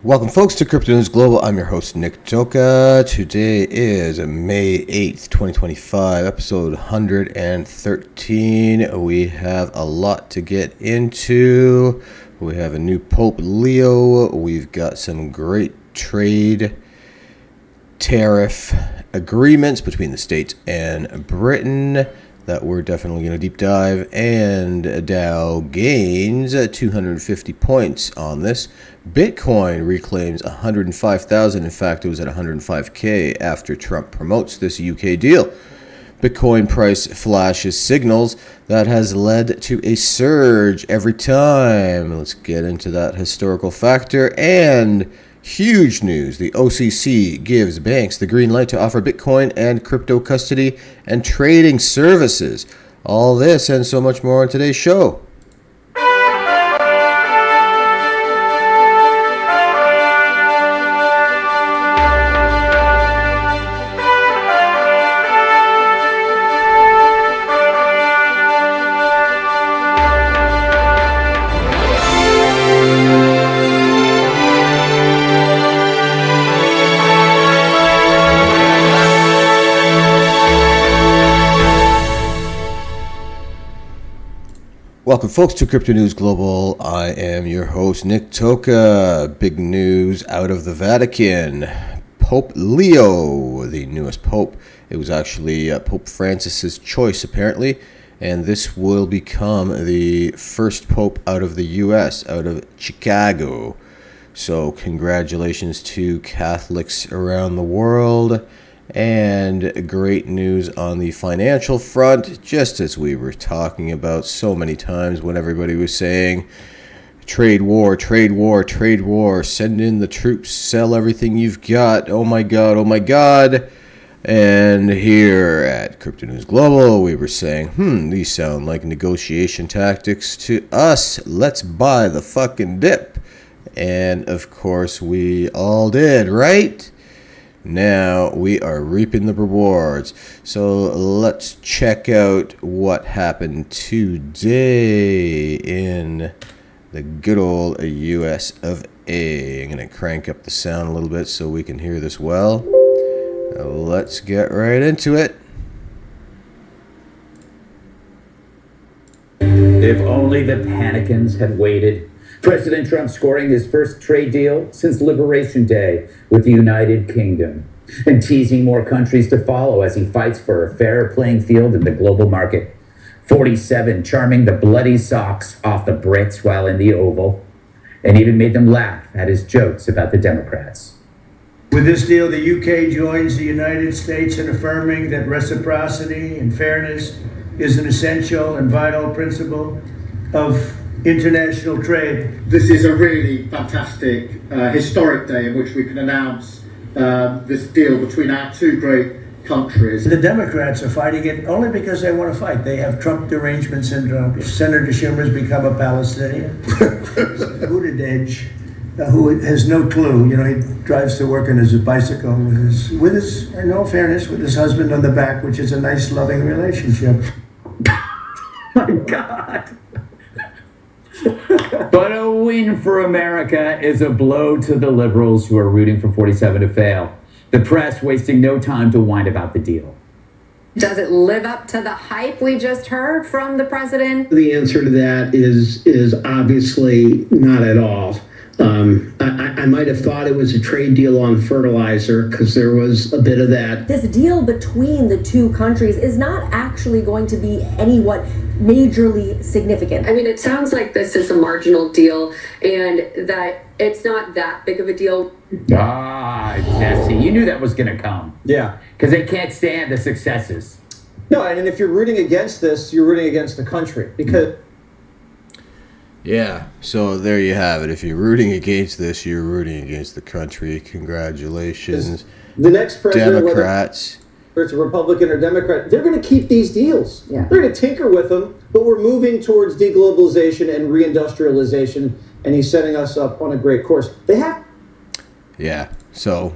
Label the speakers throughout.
Speaker 1: Welcome, folks, to Crypto News Global. I'm your host, Nick Joka. Today is May 8th, 2025, episode 113. We have a lot to get into. We have a new Pope Leo. We've got some great trade tariff agreements between the States and Britain that we're definitely going to deep dive, and Dow gains 250 points on this. Bitcoin reclaims 105,000. In fact, it was at 105K after Trump promotes this UK deal. BitcoinPrice flashes signals that has led to a surge every time. Let's get into that historical factor. And huge news, the OCC gives banks the green light to offer Bitcoin and crypto custody and trading services. All this and so much more on today's show. Welcome, folks, to Crypto News Global. I am your host, Nick Joka. Big news out of the Vatican. Pope Leo, the newest pope. It was actually Pope Francis's choice, apparently, and this will become the first pope out of the U.S., out of Chicago. So congratulations to Catholics around the world. And great news on the financial front, just as we were talking about so many times when everybody was saying, trade war, trade war, trade war, send in the troops, sell everything you've got, oh my god, oh my god. And here at Crypto News Global, we were saying, these sound like negotiation tactics to us. Let's buy the fucking dip. And of course we all did, right? Now we are reaping the rewards. So let's check out what happened today in the good old US of A. I'm going to crank up the sound a little bit so we can hear this well. Now let's get right into it.
Speaker 2: If only the Panicans had waited. President Trump scoring his first trade deal since Liberation Day with the United Kingdom, and teasing more countries to follow as he fights for a fairer playing field in the global market. 47 charming the bloody socks off the Brits while in the Oval, and even made them laugh at his jokes about the Democrats.
Speaker 3: With this deal, the UK joins the United States in affirming that reciprocity and fairness is an essential and vital principle of international trade.
Speaker 4: This is a really fantastic, historic day in which we can announce this deal between our two great countries.
Speaker 3: The Democrats are fighting it only because they want to fight. They have Trump derangement syndrome. Senator Schumer's become a Palestinian. Buttigieg, who has no clue. You know, he drives to work on his bicycle with his, in all fairness, with his husband on the back, which is a nice, loving relationship.
Speaker 2: My God. But a win for America is a blow to the liberals who are rooting for 47 to fail. The press wasting no time to whine about the deal.
Speaker 5: Does it live up to the hype we just heard from the president?
Speaker 6: The answer to that is obviously not at all. I might have thought it was a trade deal on fertilizer because there was a bit of that.
Speaker 7: This deal between the two countries is not actually going to be anyone majorly significant.
Speaker 5: I mean, it sounds like this is a marginal deal and that it's not that big of a deal.
Speaker 2: Ah, Jesse, you knew that was going to come.
Speaker 8: Yeah.
Speaker 2: Because they can't stand the successes.
Speaker 8: No, and if you're rooting against this, you're rooting against the country. Because
Speaker 1: Yeah, so there you have it. If you're rooting against this, you're rooting against the country. Congratulations,
Speaker 8: the next president,
Speaker 1: Democrats.
Speaker 8: whether it's a Republican or Democrat, they're going to keep these deals.
Speaker 7: Yeah.
Speaker 8: They're going to tinker with them, but we're moving towards deglobalization and reindustrialization, and he's setting us up on a great course. They have.
Speaker 1: Yeah, so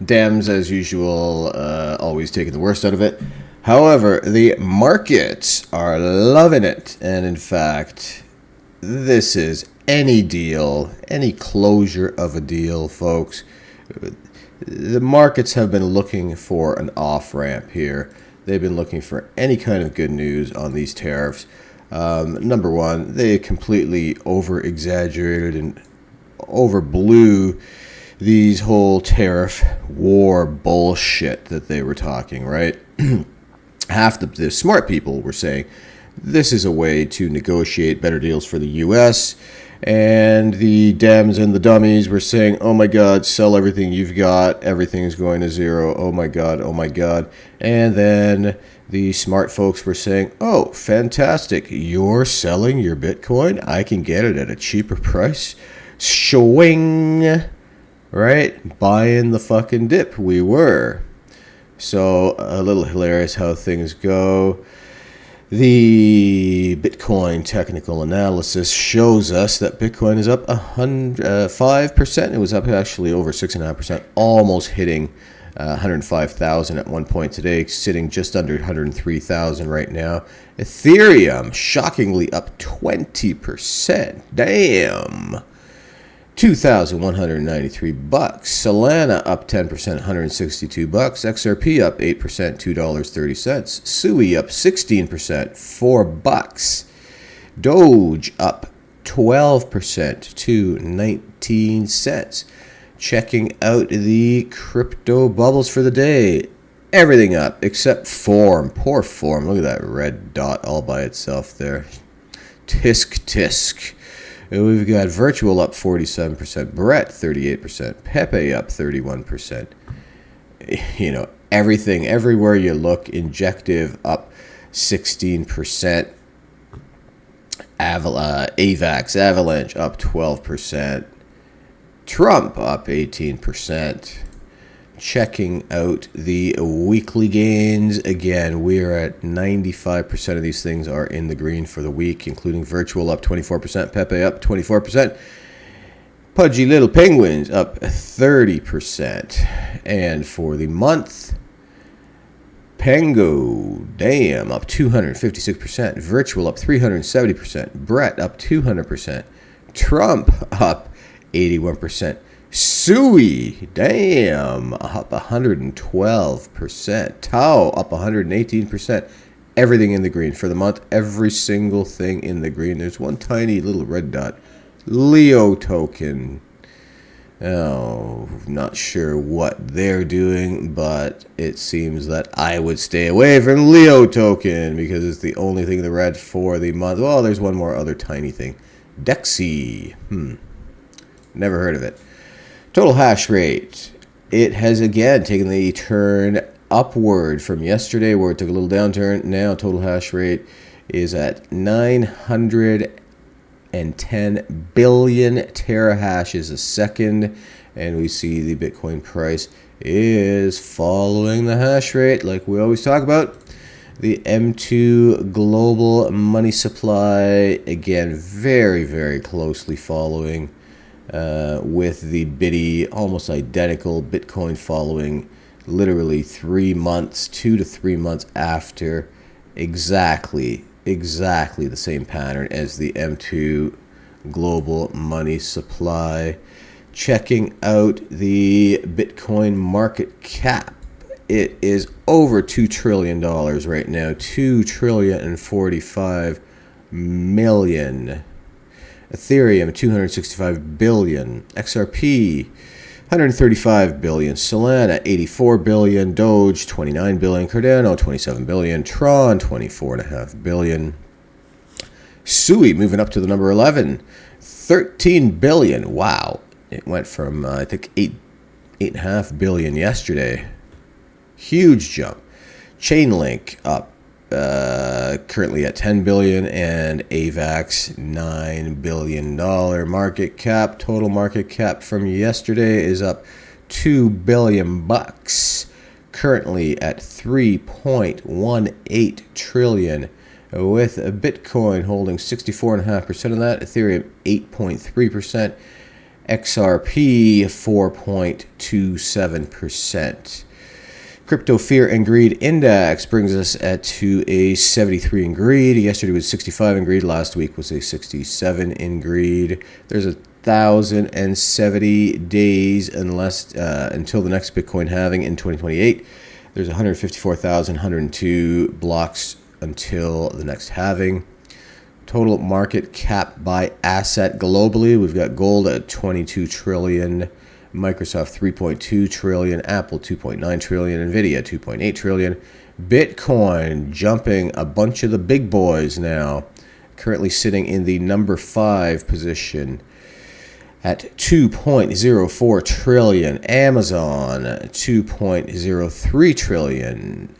Speaker 1: Dems, as usual, always taking the worst out of it. However, the markets are loving it. And in fact, this is any deal, any closure of a deal, folks. The markets have been looking for an off-ramp here. They've been looking for any kind of good news on these tariffs. Number one, they completely over-exaggerated and overblew these whole tariff war bullshit that they were talking, right? Half the smart people were saying this is a way to negotiate better deals for the U.S., and the Dems and the dummies were saying, oh my God, sell everything you've got. Everything's going to zero. Oh my God, oh my God. And then the smart folks were saying, oh, fantastic. You're selling your Bitcoin. I can get it at a cheaper price. Swing. Right? Buying the fucking dip. We were. So a little hilarious how things go. The Bitcoin technical analysis shows us that Bitcoin is up 5%. It was up actually over 6.5%, almost hitting 105,000 at one point today, sitting just under 103,000 right now. Ethereum, shockingly up 20%. Damn. $2,193. Solana up 10%, $162. XRP up 8%, $2.30. Sui up 16%, $4. Doge up 12% to 19 cents. Checking out the crypto bubbles for the day. Everything up except Form. Poor Form. Look at that red dot all by itself there. Tisk. We've got Virtual up 47%, Brett 38%, Pepe up 31%. You know, everything, everywhere you look, Injective up 16%, AVAX, Avalanche up 12%, Trump up 18%. Checking out the weekly gains. Again, we're at 95% of these things are in the green for the week, including Virtual up 24%, Pepe up 24%, Pudgy Little Penguins up 30%. And for the month, Pango, damn, up 256%, Virtual up 370%, Brett up 200%, Trump up 81%. Sui, damn, up 112%. Tau up 118%. Everything in the green for the month. Every single thing in the green. There's one tiny little red dot. Leo token. Oh, not sure what they're doing, but it seems that I would stay away from Leo token because it's the only thing in the red for the month. Well, there's one more other tiny thing. Dexy. Never heard of it. Total hash rate, it has again taken the turn upward from yesterday where it took a little downturn. Now total hash rate is at 910 billion terahashes a second. And we see the Bitcoin price is following the hash rate like we always talk about. The M2 global money supply, again, very, very closely following. With the Biddy almost identical, Bitcoin following literally 3 months, 2 to 3 months after, exactly the same pattern as the M2 global money supply. Checking out the Bitcoin market cap, it is over $2 trillion right now, $2.045 trillion. Ethereum, 265 billion. XRP, 135 billion. Solana, 84 billion. Doge, 29 billion. Cardano, 27 billion. Tron, 24.5 billion. Sui, moving up to the number 11, 13 billion. Wow. It went from, I think, 8.5 billion yesterday. Huge jump. Chainlink up. Currently at 10 billion, and AVAX $9 billion market cap. Total market cap from yesterday is up $2 billion, currently at 3.18 trillion, with Bitcoin holding 64.5% of that, Ethereum 8.3%, XRP 4.27%. Crypto Fear and Greed Index brings us to a 73 in greed. Yesterday was 65 in greed. Last week was a 67 in greed. There's 1,070 days until the next Bitcoin halving in 2028. There's 154,102 blocks until the next halving. Total market cap by asset globally, we've got gold at 22 trillion, Microsoft 3.2 trillion, Apple 2.9 trillion, Nvidia 2.8 trillion. Bitcoin jumping a bunch of the big boys now, currently sitting in the number 5 position at 2.04 trillion. Amazon 2.03 trillion,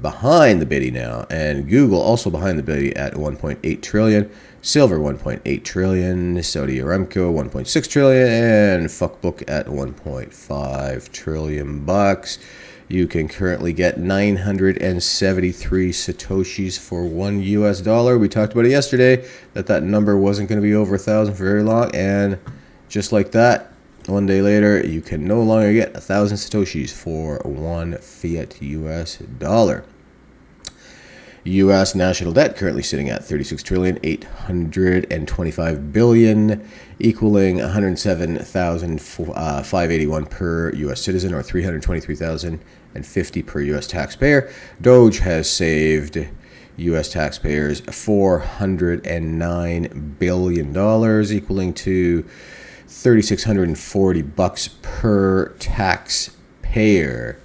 Speaker 1: behind the biddy now, and Google also behind the biddy at 1.8 trillion. Silver 1.8 trillion, Saudi Aramco 1.6 trillion, and Fuckbook at 1.5 trillion bucks. You can currently get 973 satoshis for $1 US. We talked about it yesterday that number wasn't going to be over 1,000 for very long, and just like that, one day later, you can no longer get 1,000 satoshis for 1 fiat US dollar. U.S. national debt currently sitting at 36,825 billion, equaling 107,581 per U.S. citizen, or 323,050 per U.S. taxpayer. Doge has saved U.S. taxpayers $409 billion, equaling to $3,640 per taxpayer.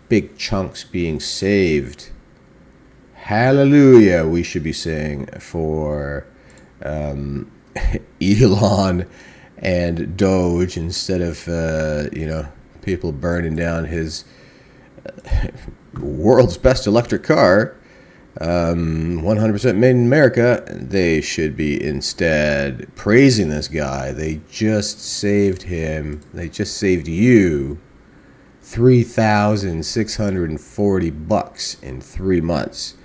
Speaker 1: Big chunks being saved. Hallelujah, we should be saying, for Elon and Doge, instead of people burning down his world's best electric car, 100% made in America. They should be instead praising this guy. They just saved him. They just saved you $3,640 in 3 months.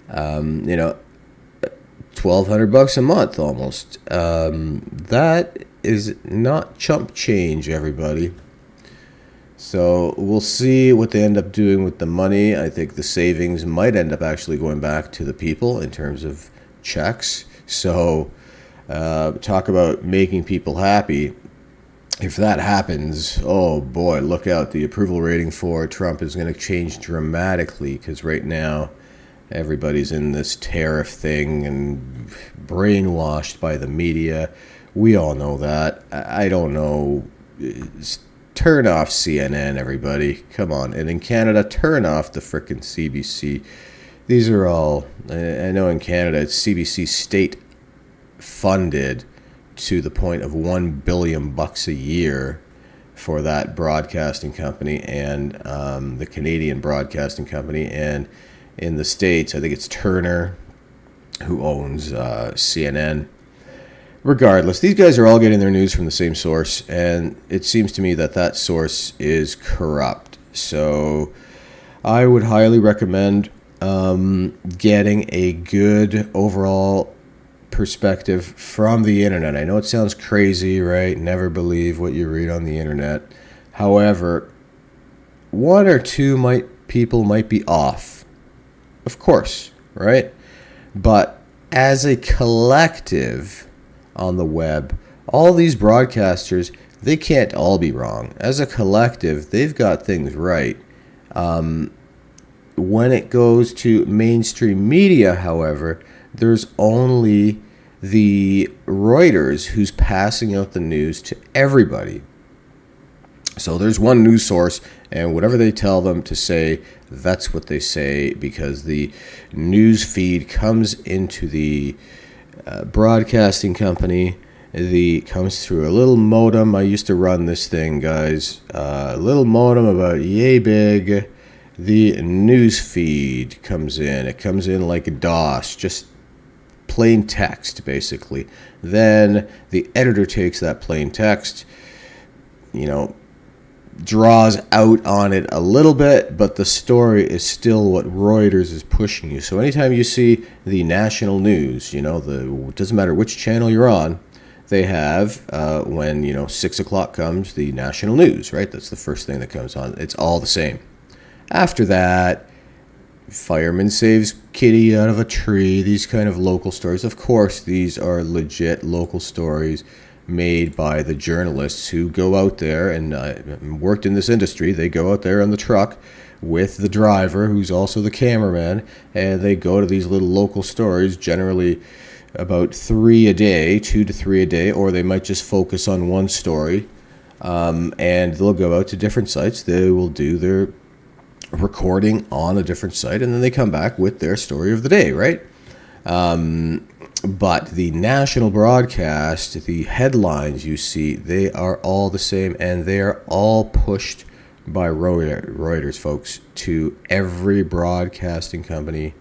Speaker 1: $1,200 a month almost. That is not chump change, everybody. So we'll see what they end up doing with the money. I think the savings might end up actually going back to the people in terms of checks. So talk about making people happy. If that happens, oh boy, look out. The approval rating for Trump is going to change dramatically, because right now everybody's in this tariff thing and brainwashed by the media. We all know that. I don't know. Turn off CNN, everybody. Come on. And in Canada, turn off the frickin' CBC. These are all, I know in Canada, it's CBC state funded to the point of $1 billion a year for that broadcasting company, and the Canadian broadcasting company. And in the States, I think it's Turner who owns CNN. Regardless, these guys are all getting their news from the same source, and it seems to me that that source is corrupt. So I would highly recommend getting a good overall perspective from the internet. I know it sounds crazy, right? Never believe what you read on the internet. However, one or two people might be off. Of course, right? But as a collective on the web, all these broadcasters, they can't all be wrong. As a collective, they've got things right. When it goes to mainstream media, however, there's only the Reuters who's passing out the news to everybody. So there's one news source, and whatever they tell them to say, that's what they say, because the news feed comes into the broadcasting company. Comes through a little modem. I used to run this thing, guys. A little modem about yay big. The news feed comes in. It comes in like a DOS, just plain text, basically. Then the editor takes that plain text, draws out on it a little bit, but the story is still what Reuters is pushing you. So anytime you see the national news, it doesn't matter which channel you're on, they have, when 6 o'clock comes, the national news, right? That's the first thing that comes on. It's all the same. After that, fireman saves kitty out of a tree, these kind of local stories. Of course, these are legit local stories made by the journalists who go out there and worked in this industry. They go out there on the truck with the driver, who's also the cameraman, and they go to these little local stories, generally about 3 a day, 2 to 3 a day, or they might just focus on one story, and they'll go out to different sites. They will do their recording on a different site, and then they come back with their story of the day, right? But the national broadcast, the headlines you see, they are all the same, and they are all pushed by Reuters, folks, to every broadcasting company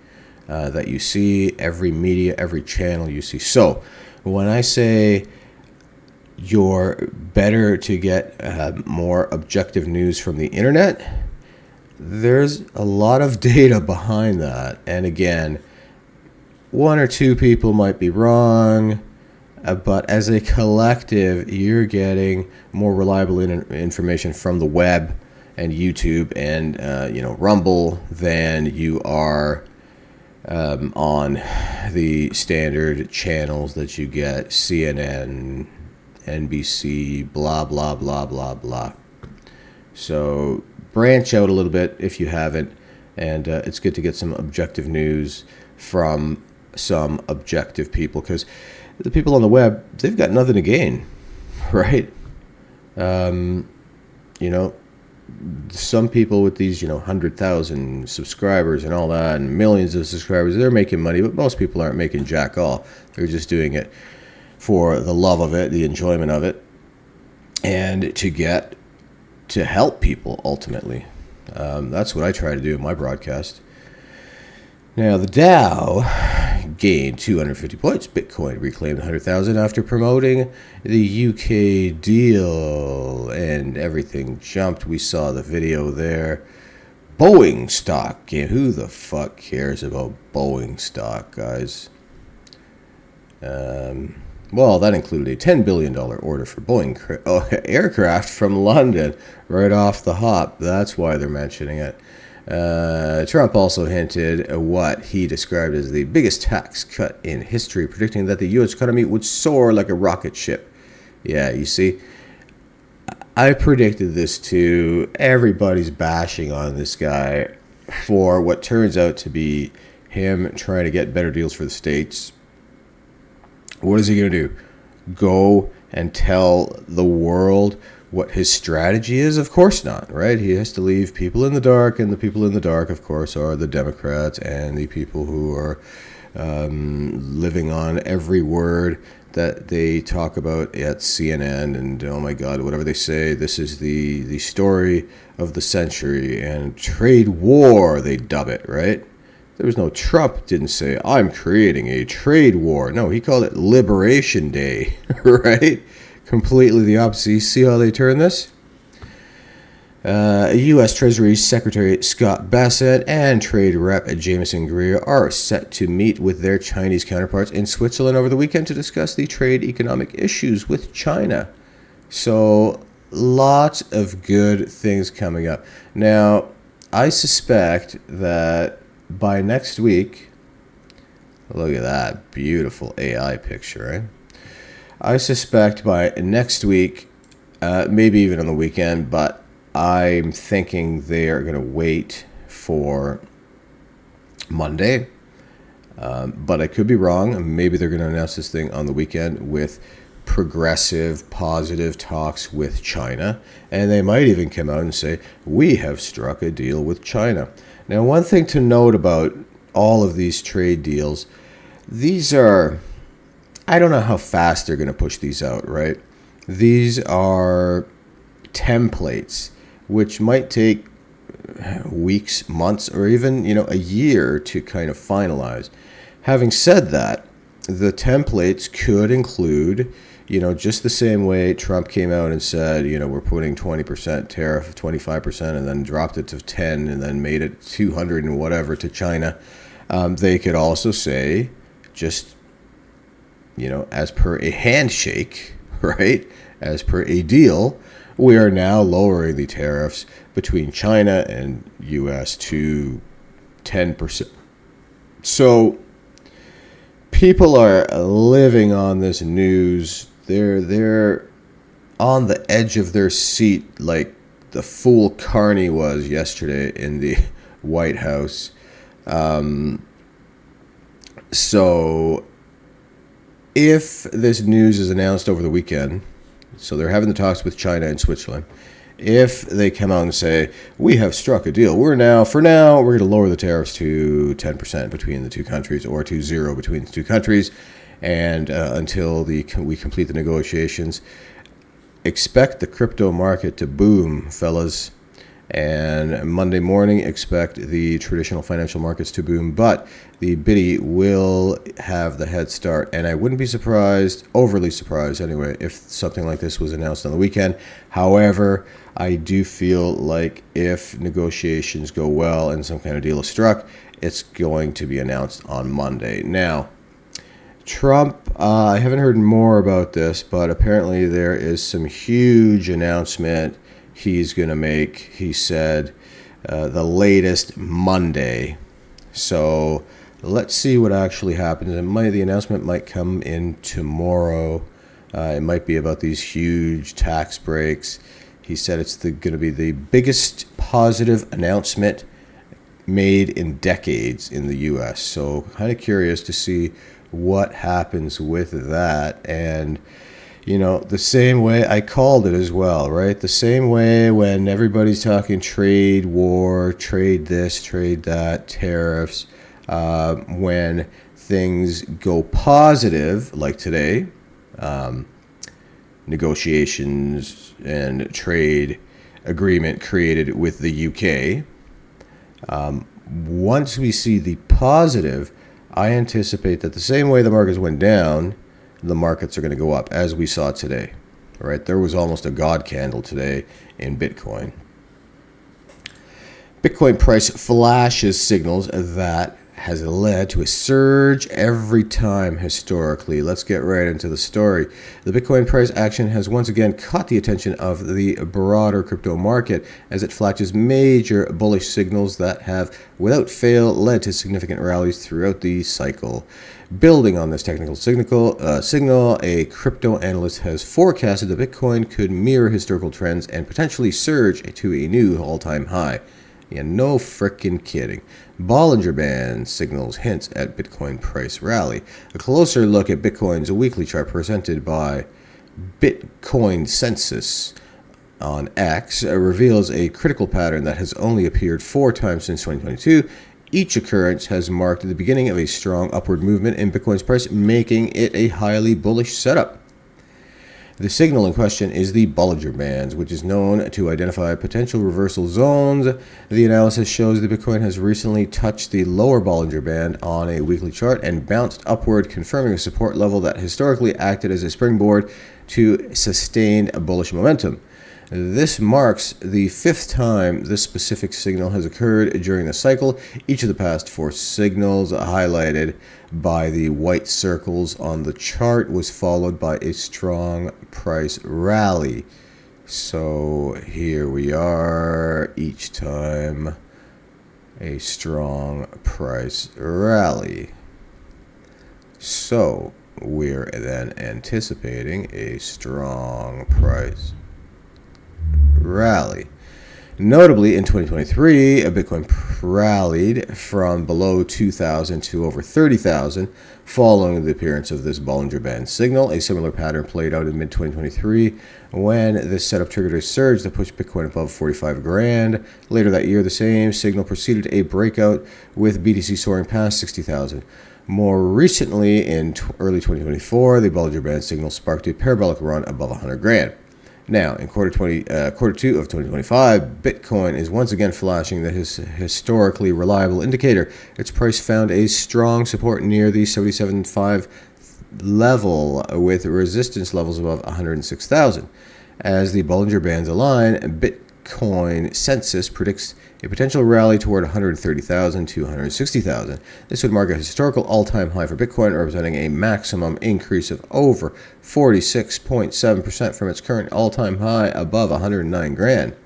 Speaker 1: that you see, every media, every channel you see. So when I say you're better to get more objective news from the internet, there's a lot of data behind that. And again, one or two people might be wrong, but as a collective, you're getting more reliable information from the web and YouTube and Rumble than you are on the standard channels that you get, CNN, NBC, blah, blah, blah, blah, blah. So branch out a little bit if you haven't, and it's good to get some objective news from some objective people, because the people on the web, they've got nothing to gain, right? Some people with these 100,000 subscribers and all that, and millions of subscribers, they're making money, but most people aren't making jack all. They're just doing it for the love of it, the enjoyment of it, and to help people ultimately. That's what I try to do in my broadcast. Now, the Dow gained 250 points. Bitcoin reclaimed 100,000 after promoting the UK deal, and everything jumped. We saw the video there. Boeing stock. Who the fuck cares about Boeing stock, guys? Well, that included a $10 billion order for Boeing aircraft from London right off the hop. That's why they're mentioning it. Trump also hinted what he described as the biggest tax cut in history, predicting that the U.S. economy would soar like a rocket ship. Yeah, you see, I predicted this too. Everybody's bashing on this guy for what turns out to be him trying to get better deals for the states. What is he going to do? Go and tell the world what his strategy is? Of course not, right? He has to leave people in the dark, and the people in the dark, of course, are the Democrats and the people who are living on every word that they talk about at CNN, and oh my God, whatever they say, this is the story of the century, and trade war, they dub it, right? There was no, Trump didn't say, I'm creating a trade war. No, he called it Liberation Day, right? Completely the opposite. You see how they turn this? U.S. Treasury Secretary Scott Bassett and Trade Rep Jameson Greer are set to meet with their Chinese counterparts in Switzerland over the weekend to discuss the trade economic issues with China. So, lots of good things coming up. Now, I suspect that by next week, look at that beautiful AI picture, right? I suspect by next week, maybe even on the weekend, but I'm thinking they are going to wait for Monday. But I could be wrong. Maybe they're going to announce this thing on the weekend with progressive, positive talks with China. And they might even come out and say, we have struck a deal with China. Now, one thing to note about all of these trade deals, these are, I don't know how fast they're going to push these out, right? These are templates, which might take weeks, months, or even, a year to kind of finalize. Having said that, the templates could include, just the same way Trump came out and said, we're putting 20% tariff, 25%, and then dropped it to 10, and then made it 200 and whatever to China. They could also say, just, as per a handshake, right? As per a deal, we are now lowering the tariffs between China and U.S. to 10%. So people are living on this news. They're on the edge of their seat like the fool Carney was yesterday in the White House. So if this news is announced over the weekend, so they're having the talks with China and Switzerland, if they come out and say, we have struck a deal, we're going to lower the tariffs to 10% between the two countries, or to 0 between the two countries, and until we complete the negotiations, expect the crypto market to boom, fellas. And Monday morning, expect the traditional financial markets to boom, but the Biddy will have the head start. And I wouldn't be surprised, overly surprised anyway, if something like this was announced on the weekend. However, I do feel like if negotiations go well and some kind of deal is struck, it's going to be announced on Monday. Now, Trump, I haven't heard more about this, but apparently there is some huge announcement he's going to make. He said the latest Monday. So let's see what actually happens. The announcement might come in tomorrow. It might be about these huge tax breaks. He said it's going to be the biggest positive announcement made in decades in the U.S. So kind of curious to see what happens with that. And the same way I called it as well, right? The same way when everybody's talking trade war, trade this, trade that, tariffs, when things go positive, like today, negotiations and trade agreement created with the UK. Once we see the positive, I anticipate that the same way the markets went down, the markets are going to go up, as we saw today. Right? There was almost a God candle today in Bitcoin. Bitcoin price flashes signals that has led to a surge every time historically. Let's get right into the story. The Bitcoin price action has once again caught the attention of the broader crypto market as it flashes major bullish signals that have, without fail, led to significant rallies throughout the cycle. Building on this technical signal, a crypto analyst has forecasted that Bitcoin could mirror historical trends and potentially surge to a new all-time high. Yeah, no frickin' kidding. Bollinger Band signals hints at Bitcoin price rally. A closer look at Bitcoin's weekly chart presented by Bitcoin Census on X reveals a critical pattern that has only appeared 4 times since 2022. Each occurrence has marked the beginning of a strong upward movement in Bitcoin's price, making it a highly bullish setup. The signal in question is the Bollinger Bands, which is known to identify potential reversal zones. The analysis shows that Bitcoin has recently touched the lower Bollinger Band on a weekly chart and bounced upward, confirming a support level that historically acted as a springboard to sustain bullish momentum. This marks the 5th time this specific signal has occurred during the cycle. Each of the past 4 signals, highlighted by the white circles on the chart, was followed by a strong price rally. So here we are, each time a strong price rally. So we're then anticipating a strong price rally. Notably, in 2023, Bitcoin rallied from below 2,000 to over 30,000 following the appearance of this Bollinger Band signal. A similar pattern played out in mid-2023 when this setup triggered a surge that pushed Bitcoin above 45 grand. Later that year, the same signal preceded a breakout with BTC soaring past 60,000. More recently, in early 2024, the Bollinger Band signal sparked a parabolic run above 100 grand. Now, in quarter 2 of 2025, Bitcoin is once again flashing the historically reliable indicator. Its price found a strong support near the 77.5 level, with resistance levels above 106,000. As the Bollinger Bands align, Bitcoin census predicts a potential rally toward 130,000 to 160,000. This would mark a historical all-time high for Bitcoin, representing a maximum increase of over 46.7% from its current all-time high above 109 grand.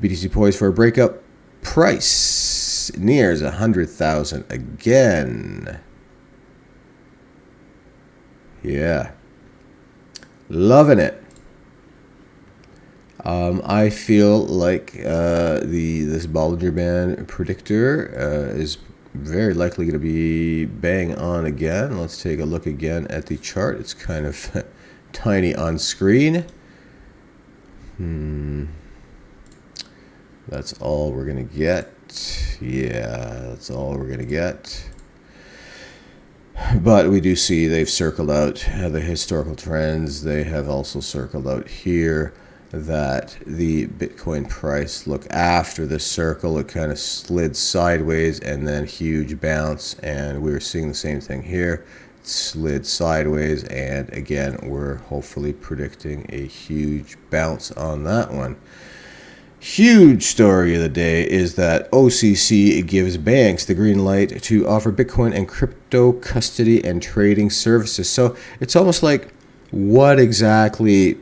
Speaker 1: BTC poised for a breakup price nears 100,000 again. Yeah. Loving it. I feel like this Bollinger Band predictor is very likely going to be bang on again. Let's take a look again at the chart. It's kind of tiny on screen. That's all we're going to get. Yeah, that's all we're going to get. But we do see they've circled out the historical trends. They have also circled out here that the Bitcoin price, look, after the circle, it kind of slid sideways and then huge bounce. And we're seeing the same thing here. It slid sideways, and again, we're hopefully predicting a huge bounce on that one. Huge story of the day is that OCC gives banks the green light to offer Bitcoin and crypto custody and trading services. So it's almost like, what exactly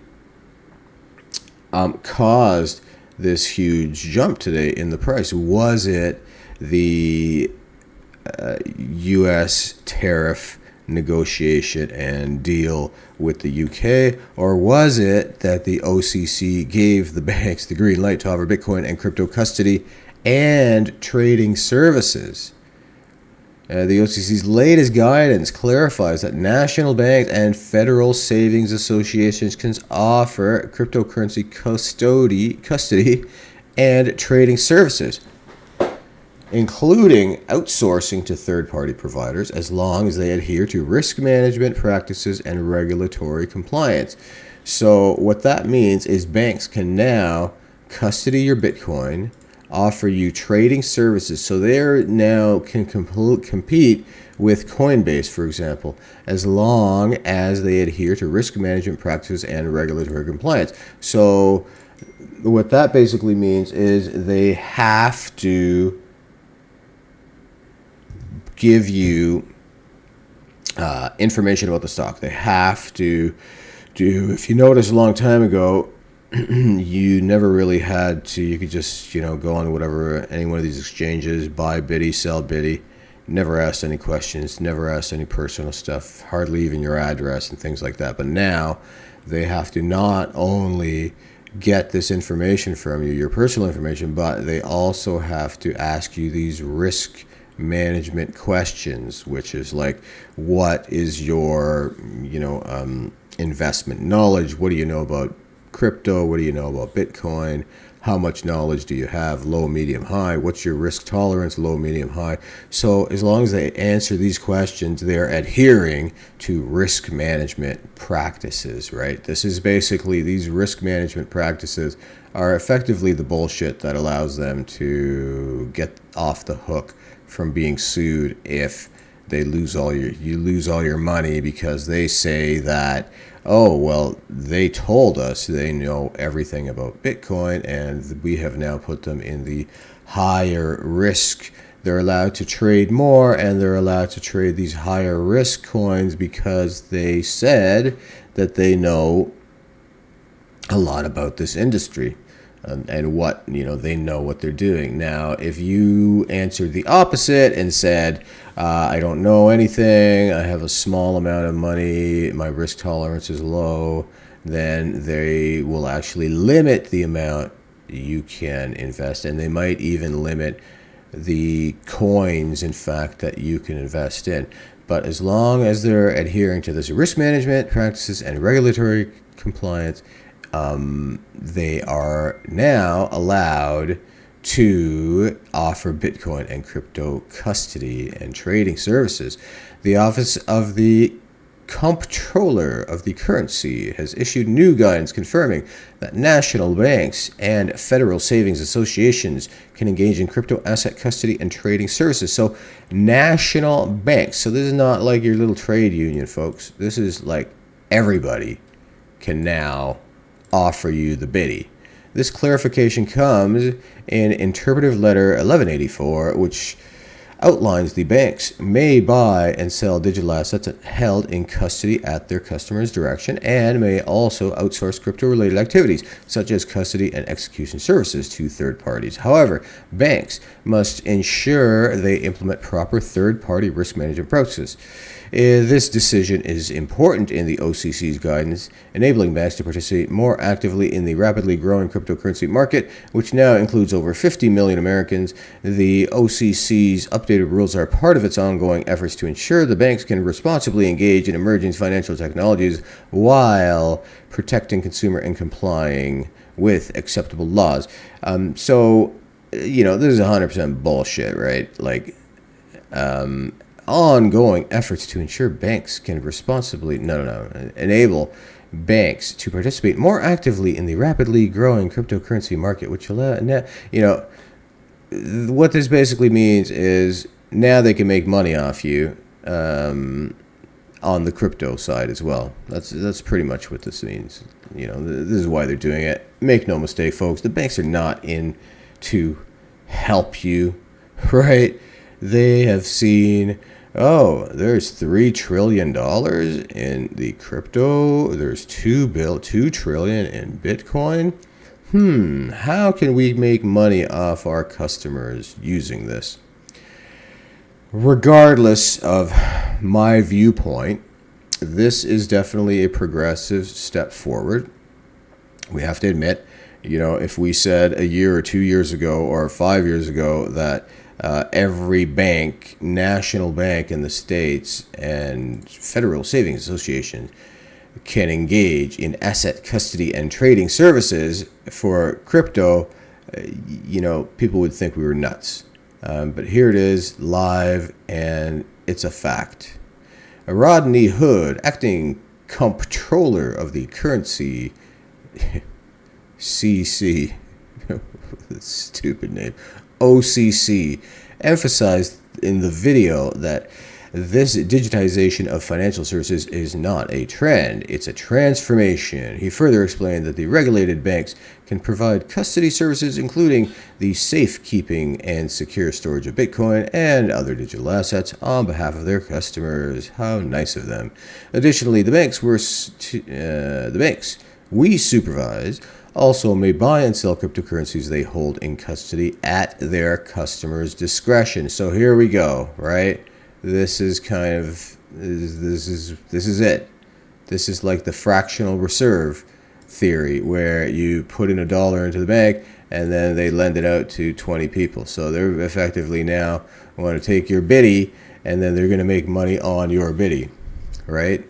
Speaker 1: caused this huge jump today in the price? Was it the U.S. tariff negotiation and deal with the UK, or was it that the OCC gave the banks the green light to offer Bitcoin and crypto custody and trading services? The OCC's latest guidance clarifies that national banks and federal savings associations can offer cryptocurrency custody and trading services, including outsourcing to third-party providers, as long as they adhere to risk management practices and regulatory compliance. So what that means is banks can now custody your Bitcoin, offer you trading services, so they now can compete with Coinbase, for example, as long as they adhere to risk management practices and regulatory compliance. So what that basically means is they have to give you information about the stock. They have to do, if you notice a long time ago, you never really had to, you could just, go on whatever, any one of these exchanges, buy Biddy, sell Biddy, never asked any questions, never asked any personal stuff, hardly even your address and things like that. But now they have to not only get this information from you, your personal information, but they also have to ask you these risk management questions, which is like, what is your, investment knowledge? What do you know about crypto? What do you know about Bitcoin? How much knowledge do you have? Low, medium, high? What's your risk tolerance? Low, medium, high? So as long as they answer these questions, they're adhering to risk management practices, right? This is basically, these risk management practices are effectively the bullshit that allows them to get off the hook from being sued if they lose you lose all your money, because they say that, oh, well, they told us they know everything about Bitcoin and we have now put them in the higher risk. They're allowed to trade more and they're allowed to trade these higher risk coins because they said that they know a lot about this industry. And what, they know what they're doing. Now, if you answered the opposite and said, I don't know anything, I have a small amount of money, my risk tolerance is low, then they will actually limit the amount you can invest. And they might even limit the coins, in fact, that you can invest in. But as long as they're adhering to this risk management practices and regulatory compliance, they are now allowed to offer Bitcoin and crypto custody and trading services. The Office of the Comptroller of the Currency has issued new guidance confirming that national banks and federal savings associations can engage in crypto asset custody and trading services. So national banks, so this is not like your little trade union, folks. This is like everybody can now offer you the biddy. This clarification comes in Interpretive Letter 1184, which outlines the banks may buy and sell digital assets held in custody at their customers' direction and may also outsource crypto-related activities, such as custody and execution services, to third parties. However, banks must ensure they implement proper third-party risk management processes. This decision is important in the OCC's guidance, enabling banks to participate more actively in the rapidly growing cryptocurrency market, which now includes over 50 million Americans. The OCC's updated rules are part of its ongoing efforts to ensure the banks can responsibly engage in emerging financial technologies while protecting consumer and complying with acceptable laws. So, this is 100% bullshit, right? Ongoing efforts to ensure banks can responsibly enable banks to participate more actively in the rapidly growing cryptocurrency market, which what this basically means is now they can make money off you on the crypto side as well. That's pretty much what this means. This is why they're doing it. Make no mistake, folks, the banks are not in to help you, right? They have seen, there's $3 trillion in the crypto. There's $2 trillion in Bitcoin. How can we make money off our customers using this? Regardless of my viewpoint, this is definitely a progressive step forward. We have to admit, if we said a year or 2 years ago or 5 years ago that every bank, national bank in the States and Federal Savings Association can engage in asset custody and trading services for crypto, people would think we were nuts. But here it is, live, and it's a fact. Rodney Hood, acting comptroller of the currency CC, stupid name, OCC, emphasized in the video that this digitization of financial services is not a trend, it's a transformation. He further explained that the regulated banks can provide custody services, including the safekeeping and secure storage of Bitcoin and other digital assets on behalf of their customers. How nice of them. Additionally, the banks we supervise also may buy and sell cryptocurrencies they hold in custody at their customers' discretion. So here we go, right? This is it. This is like the fractional reserve theory, where you put in $1 into the bank and then they lend it out to 20 people. So they're effectively now want to take your biddy and then they're going to make money on your biddy, right?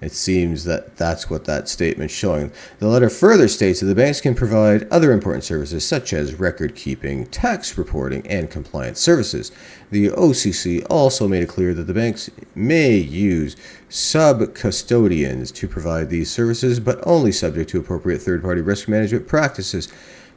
Speaker 1: It seems that that's what that statement's showing. The letter further states that the banks can provide other important services such as record keeping, tax reporting, and compliance services. The OCC also made it clear that the banks may use sub-custodians to provide these services, but only subject to appropriate third-party risk management practices.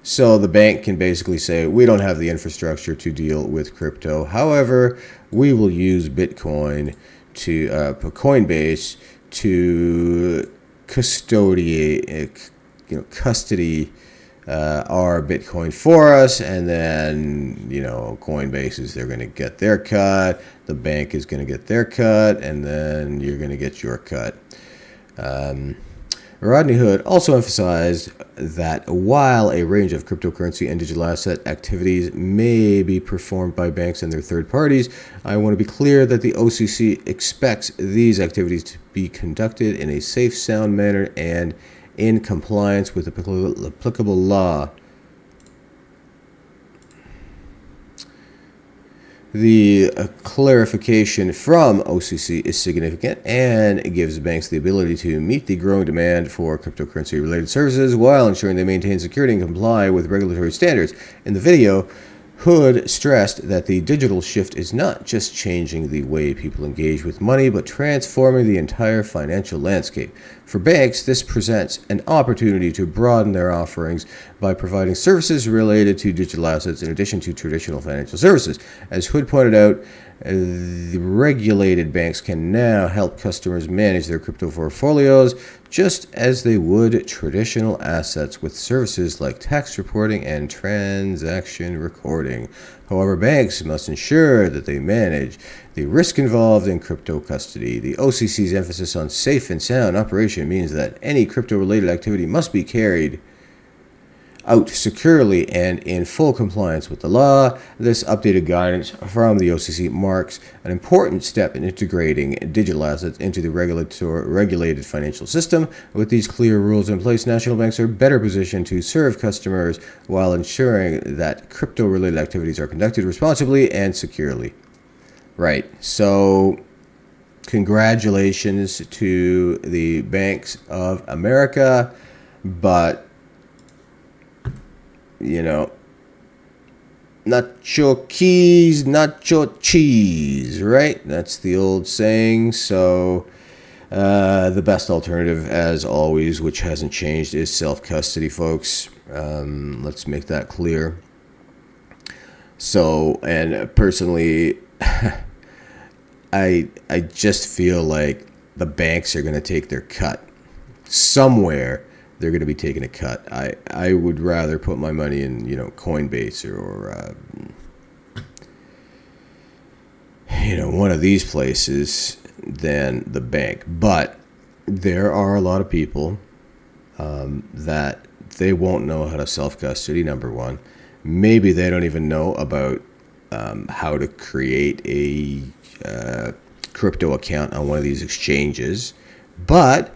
Speaker 1: So the bank can basically say, we don't have the infrastructure to deal with crypto. However, we will use Bitcoin to Coinbase to custody our Bitcoin for us, and then Coinbase is they're going to get their cut, the bank is going to get their cut, and then you're going to get your cut. Rodney Hood also emphasized that while a range of cryptocurrency and digital asset activities may be performed by banks and their third parties, I want to be clear that the OCC expects these activities to be conducted in a safe, sound manner and in compliance with applicable law. The clarification from OCC is significant and gives banks the ability to meet the growing demand for cryptocurrency-related services while ensuring they maintain security and comply with regulatory standards. In the video, Hood stressed that the digital shift is not just changing the way people engage with money, but transforming the entire financial landscape. For banks, this presents an opportunity to broaden their offerings by providing services related to digital assets in addition to traditional financial services. As Hood pointed out, the regulated banks can now help customers manage their crypto portfolios just as they would traditional assets with services like tax reporting and transaction recording. However, banks must ensure that they manage the risk involved in crypto custody. The OCC's emphasis on safe and sound operation means that any crypto-related activity must be carried out securely and in full compliance with the law. This updated guidance from the OCC marks an important step in integrating digital assets into the regulated financial system. With these clear rules in place, national banks are better positioned to serve customers while ensuring that crypto-related activities are conducted responsibly and securely. Right. So, congratulations to the banks of America, but nacho keys, nacho cheese, right? That's the old saying. So the best alternative, as always, which hasn't changed, is self-custody, folks. Let's make that clear. So, and personally, I just feel like the banks are going to take their cut somewhere. They're going to be taking a cut. I would rather put my money in, Coinbase or one of these places than the bank. But there are a lot of people that they won't know how to self-custody, number one. Maybe they don't even know about how to create a crypto account on one of these exchanges. But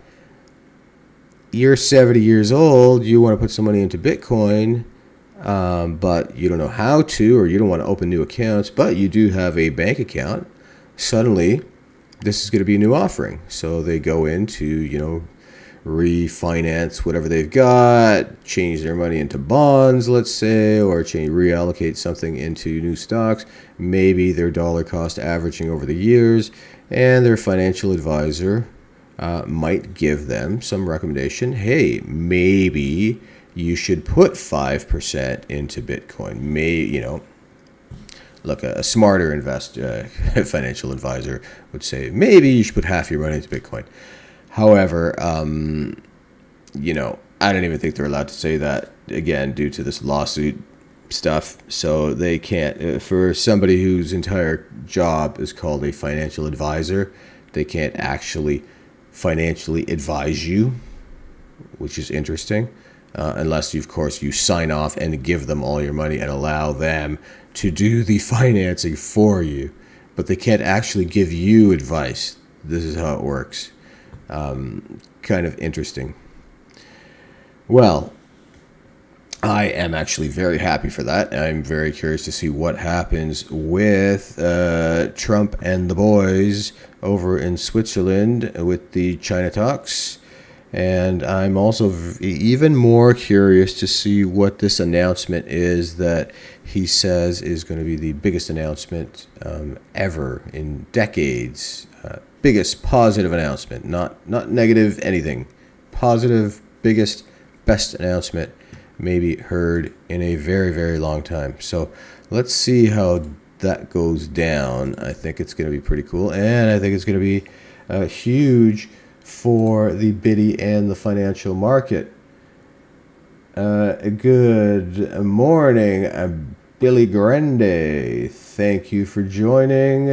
Speaker 1: you're 70 years old, you want to put some money into Bitcoin, but you don't know how to, or you don't want to open new accounts, but you do have a bank account. Suddenly, this is going to be a new offering. So they go into, refinance whatever they've got, change their money into bonds, let's say, or reallocate something into new stocks, maybe their dollar cost averaging over the years, and their financial advisor might give them some recommendation. Hey, maybe you should put 5% into Bitcoin. Look, a smarter financial advisor would say, maybe you should put half your money into Bitcoin. However, I don't even think they're allowed to say that, again, due to this lawsuit stuff. So they can't, for somebody whose entire job is called a financial advisor, they can't actually financially advise you, which is interesting, unless of course you sign off and give them all your money and allow them to do the financing for you, but they can't actually give you advice. This is how it works. Kind of interesting. Well, I am actually very happy for that. I'm very curious to see what happens with Trump and the boys over in Switzerland with the China talks. And I'm also even more curious to see what this announcement is that he says is going to be the biggest announcement ever in decades. Biggest positive announcement, not negative anything. Positive, biggest, best announcement maybe heard in a very, very long time. So let's see how that goes down. I think it's going to be pretty cool, and I think it's going to be huge for the Biddy and the financial market. Good morning, Billy Grande. Thank you for joining.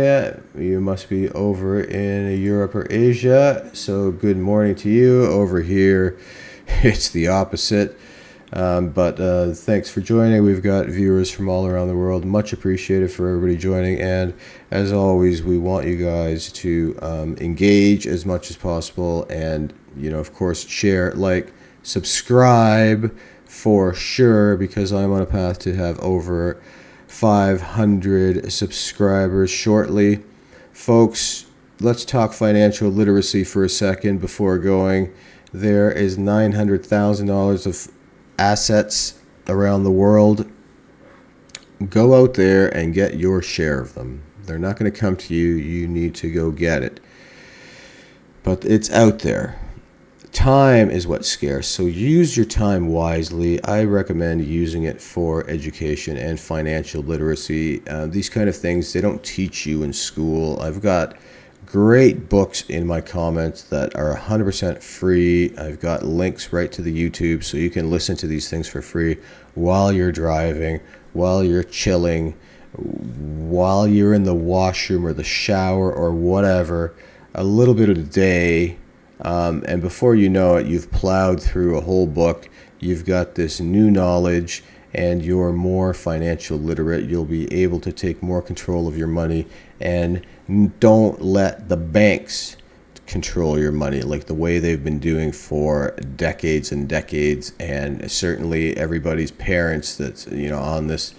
Speaker 1: You must be over in Europe or Asia, so good morning to you. Over here, it's the opposite. But thanks for joining. We've got viewers from all around the world. Much appreciated for everybody joining. And as always, we want you guys to engage as much as possible. And, of course, share, like, subscribe for sure, because I'm on a path to have over 500 subscribers shortly. Folks, let's talk financial literacy for a second before going. There is $900,000 of assets around the world go out there and get your share of them. They're not going to come to you. You need to go get it. But it's out there. Time is what's scarce, so use your time wisely. I recommend using it for education and financial literacy. These kind of things, they don't teach you in school. I've got great books in my comments that are 100% free. I've got links right to the YouTube, so you can listen to these things for free while you're driving, while you're chilling, while you're in the washroom or the shower or whatever, a little bit of the day. And before you know it, you've plowed through a whole book. You've got this new knowledge and you're more financial literate. You'll be able to take more control of your money and don't let the banks control your money like the way they've been doing for decades and decades. And certainly everybody's parents that's, on this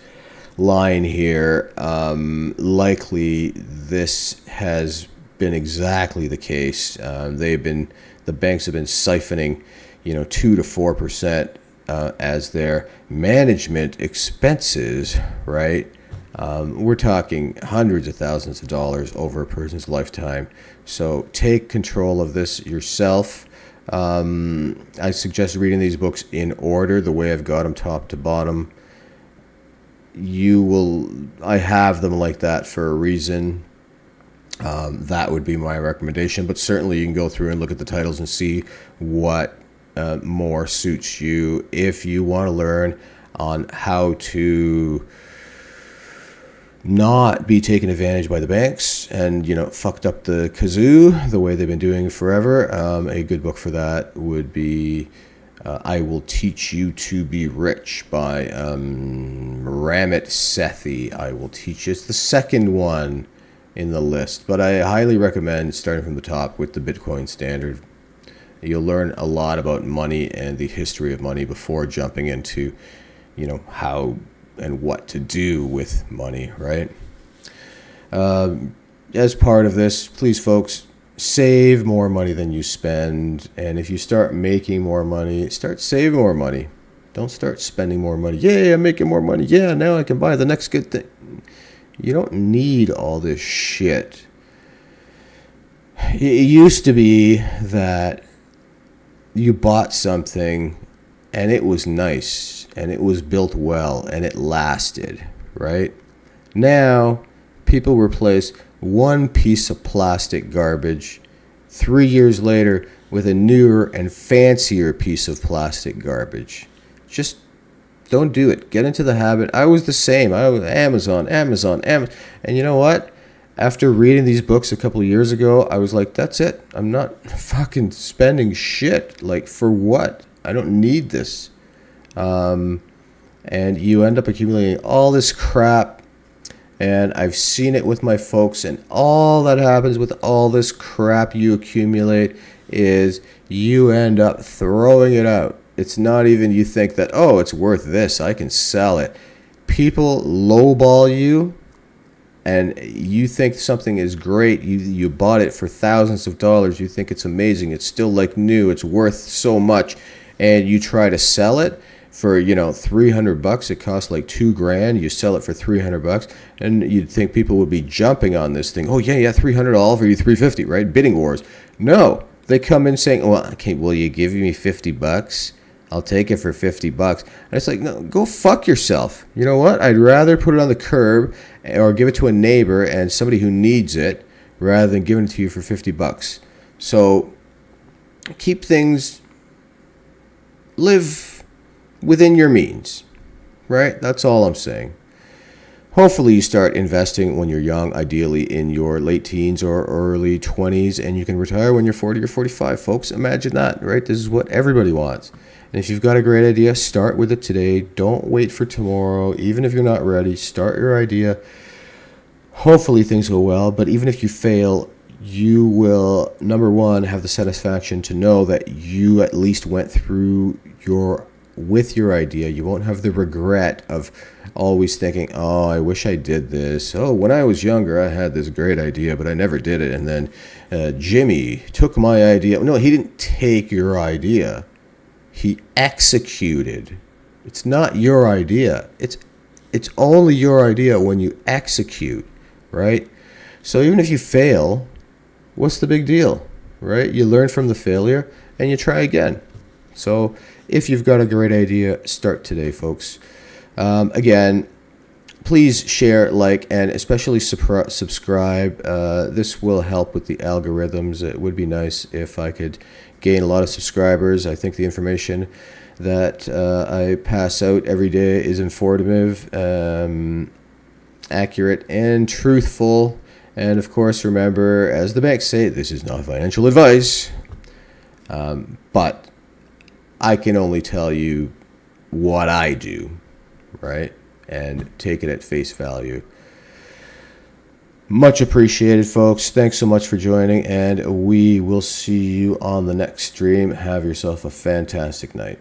Speaker 1: line here, likely this has been exactly the case. The banks have been siphoning 2 to 4% as their management expenses, right? We're talking hundreds of thousands of dollars over a person's lifetime. So take control of this yourself. I suggest reading these books in order, the way I've got them top to bottom. I have them like that for a reason. That would be my recommendation, but certainly you can go through and look at the titles and see what more suits you. If you want to learn on how to not be taken advantage by the banks and fucked up the kazoo the way they've been doing forever, a good book for that would be I Will Teach You to Be Rich by Ramit Sethi. I Will Teach You. It's the second one in the list, but I highly recommend starting from the top with the Bitcoin Standard. You'll learn a lot about money and the history of money before jumping into, how and what to do with money, right? As part of this, please, folks, save more money than you spend. And if you start making more money, start saving more money. Don't start spending more money. Yeah, I'm making more money. Yeah, now I can buy the next good thing. You don't need all this shit. It used to be that you bought something and it was nice and it was built well and it lasted, right? Now, people replace one piece of plastic garbage 3 years later with a newer and fancier piece of plastic garbage. Just don't do it. Get into the habit. I was the same. I was Amazon. And you know what? After reading these books a couple of years ago, I was like, that's it. I'm not fucking spending shit. Like, for what? I don't need this. And you end up accumulating all this crap. And I've seen it with my folks. And all that happens with all this crap you accumulate is you end up throwing it out. It's not even you think that, oh, it's worth this, I can sell it. People lowball you and you think something is great. You bought it for thousands of dollars. You think it's amazing. It's still like new. It's worth so much. And you try to sell it for, $300. It costs like $2,000. You sell it for $300 and you'd think people would be jumping on this thing. Oh, yeah, $300, I'll offer you $350, right? Bidding wars. No, they come in saying, well, okay, will you give me $50? I'll take it for $50. And it's like, no, go fuck yourself. You know what? I'd rather put it on the curb or give it to a neighbor and somebody who needs it rather than giving it to you for $50. So keep things, live within your means, right? That's all I'm saying. Hopefully you start investing when you're young, ideally in your late teens or early 20s, and you can retire when you're 40 or 45. Folks, imagine that, right? This is what everybody wants. And if you've got a great idea, start with it today. Don't wait for tomorrow. Even if you're not ready, start your idea. Hopefully things go well, but even if you fail, you will, number one, have the satisfaction to know that you at least went through with your idea. You won't have the regret of always thinking, oh, I wish I did this. Oh, when I was younger, I had this great idea, but I never did it. And then Jimmy took my idea. No, he didn't take your idea. He executed. It's not your idea. It's it's only your idea when you execute, right? So even if you fail, what's the big deal, right? You learn from the failure and you try again. So if you've got a great idea, start today, folks. Again, please share, like, and especially subscribe. This will help with the algorithms. It would be nice if I could gain a lot of subscribers. I think the information that I pass out every day is informative, accurate, and truthful. And of course, remember, as the banks say, this is not financial advice, but I can only tell you what I do, right? And take it at face value. Much appreciated, folks. Thanks so much for joining, and we will see you on the next stream. Have yourself a fantastic night.